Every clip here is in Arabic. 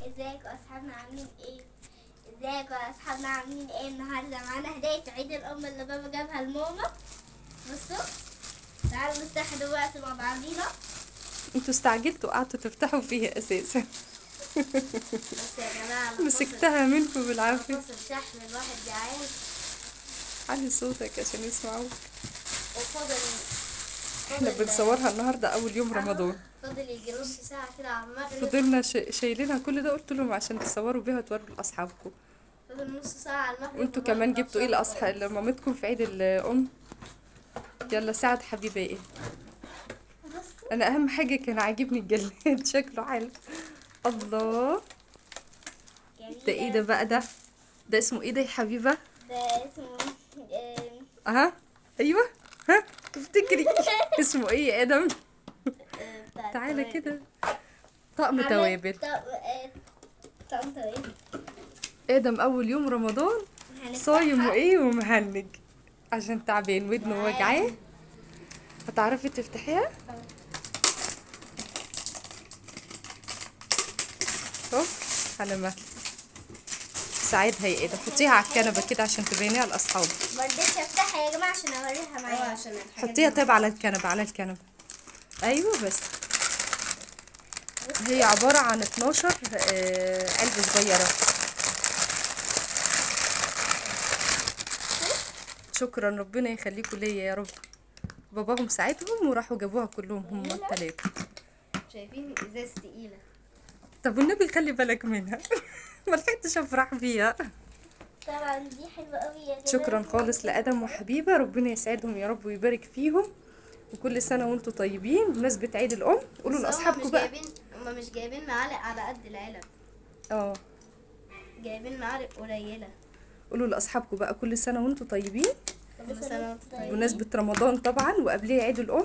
ازيكم اصحابنا عاملين ايه؟ ازيكم اصحابنا عاملين ايه؟ النهارده معانا هدية عيد الام اللي بابا جابها لماما. بصوا تعالوا نفتح دلوقتي مع بعضينا. انتوا استعجلتوا قعدتوا تفتحوا فيها اساسا. بس يا جماعه مسكتها منكم بالعافيه. فصل شحن الواحد جعان. علي صوتك عشان يسمعوك. وفضل احنا بنصورها النهارده اول يوم رمضان. فضل يجي نص ساعه كده على المغرب. فضلنا شايلينها كل ده، قلت لهم عشان تصوروا بيها وتوروا لاصحابكم. فضل نص ساعه على المغرب. وانتوا كمان جبتوا ايه لمامتكم في عيد الام؟ يلا ساعد حبيبي ايه. انا اهم حاجه كان عاجبني الجلاد شكله حلو. الله، ده ايه ده بقى؟ ده اسمه ايه ده يا حبيبه؟ ده اسمه اها ايوه، ها تفتكري اسمه ايه يا ادم؟ تعالى كده. طقم توابل. طقم توابل. ادم اول يوم رمضان صايم وايه ومهنج عشان تعبان ودنه وجعاه. هتعرفي تفتحيها؟ اهو على مهلك. ساعدها يا ادم، حطيها على الكنبه كده عشان تبينيها لاصحابك. ما رضيتش افتحها يا جماعه عشان اوريها معايا. حطيها طيب على الكنبه. ايوه بس. هي عباره عن 12 علبه صغيره. شكرا، ربنا يخليكم ليا يا رب. باباهم ساعدهم وراحوا جابوها كلهم هم الثلاثه. شايفين ازاز تقيله. طب والنبي خلي بالك منها. ما لحقتش افرح بيها. طبعا دي حلوه قوي يا جماعه. شكرا خالص لادم وحبيبه، ربنا يسعدهم يا رب ويبارك فيهم، وكل سنه وانتم طيبين بمناسبه عيد الام. قولوا لاصحابكم بقى. هما مش جايبين معالق على قد العلب. جايبين معالق قليله. قولوا لاصحابكم بقى كل سنه وانتم طيبين كل سنه وانتم طيبين بمناسبه رمضان طبعا وقبليه عيد الام.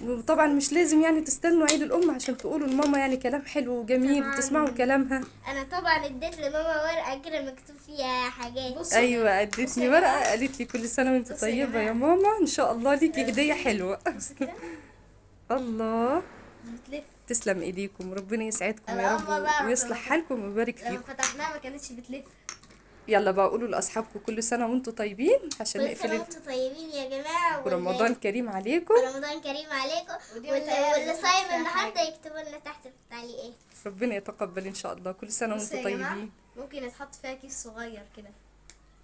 وطبعا مش لازم يعني تستنوا عيد الام عشان تقولوا لماما يعني كلام حلو وجميل وتسمعوا كلامها. انا طبعا اديت لماما ورقه كده مكتوب فيها حاجات. ايوه ادتني ورقه قالت لي كل سنه وانت طيبه يا ماما، ان شاء الله ليكي هديه حلوه. الله، بتلف. تسلم ايديكم، ربنا يسعدكم يا رب ويصلح حالكم ويبارك لما فيكم. فتحناها ما كانتش بتلف. يلا بقى قولوا لاصحابكم كل سنه وانتم طيبين عشان كل نقفل. سنه وانتم طيبين يا جماعه. ورمضان كريم عليكم. رمضان كريم عليكم. واللي صايم النهارده يكتبوا لنا تحت في التعليقات. ربنا يتقبل ان شاء الله. كل سنه وانتم طيبين. ممكن يتحط فيها كيس صغير كده.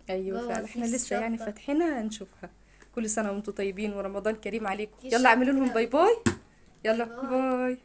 ايوه فعلا، احنا لسه يعني فاتحينها هنشوفها. كل سنه وانتم طيبين ورمضان كريم عليكم. يلا اعملوا لهم باي باي. يلا باي.